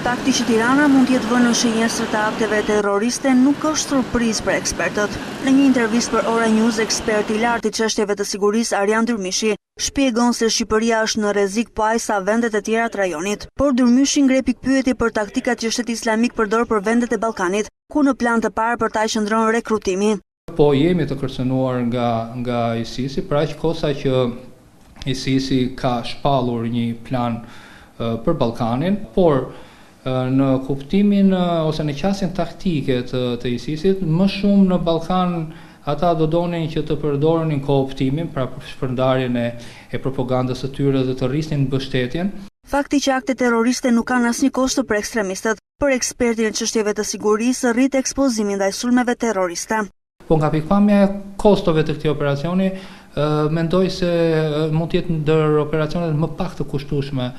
Fakti që Tirana mund të jetë vënë në shenjestër të akteve terroriste nuk është surprizë për ekspertët. Në një intervistë për Ora News, eksperti i lartë i çështjeve të sigurisë Arjan Dyrmishi shpjegon se Shqipëria është në rrezik po aq sa vendet e tjera të rajonit. Por Dyrmishi ngre pikpyetje për taktikat që Shteti Islamik përdor për vendet e Ballkanit, ku në plan të parë për ta qëndron rekrutimi. Po jemi të kërcënuar nga ISIS-i, pra aq kosa që ISIS-i ka shpallur një plan për Ballkanin, por në kuptimin ose në qasjen taktike të ISIS-it, më shumë në Ballkan ata do donin që të përdorin kooptimin, pra shpërndarjen e propagandës së tyre dhe të rrisnin mbështetjen. Fakti që akte terroriste nuk kanë asnjë kosto për ekstremistët, për ekspertin e çështjeve të sigurisë rrit ekspozimi ndaj sulmeve terroriste. Po nga pikpamja e kostove të këtij operacioni, mendoj se mund të jetë ndër operacionet më pak të kushtueshme.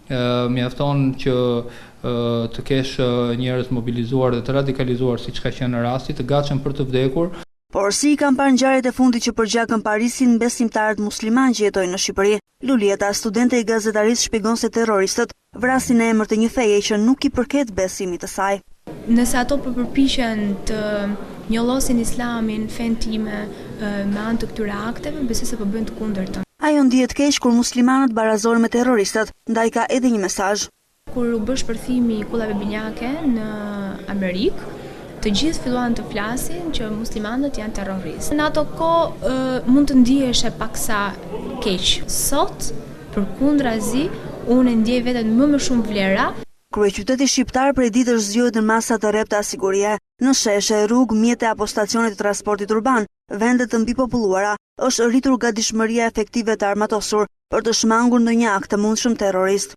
Mjafton që të kesh njerëz mobilizuar dhe të radikalizuar siç ka qenë rasti, të gatshëm për të vdekur. Por si i kanë parë ngjarjet e fundit që përgjakën Parisin besimtarët musliman që jetojnë në Shqipëri? Lulieta, studente i gazetarisë, shpjegon se terroristët vrasin në emër të një feje që nuk i përket besimit të saj. Nëse ato përpiqen të njollosin Islamin, fen time me anë të këtyre akteve, besoj se po bëjnë të kundërtën. Ajo ndihet keq kur muslimanët barazohen me terroristët, ndaj ka edhe një mesazh. Kur u bë shpërthimi i kullave binjake në Amerikë, të gjithë filluan të flasin që muslimanët janë terroristë. Në ato kohë mund të ndihesh paksa keq. Sot, përkundrazi, unë ndjej veten më shumë vlera. Kryeqyteti shqiptar prej ditësh zgjohet në masa të rrepta sigurie, në sheshe, rrugë, mjete apo stacione të transportit urban, vende të mbipopulluara, është rritur gatishmëria efektive të armatosur për të shmangur ndonjë akt të mundshëm terrorist.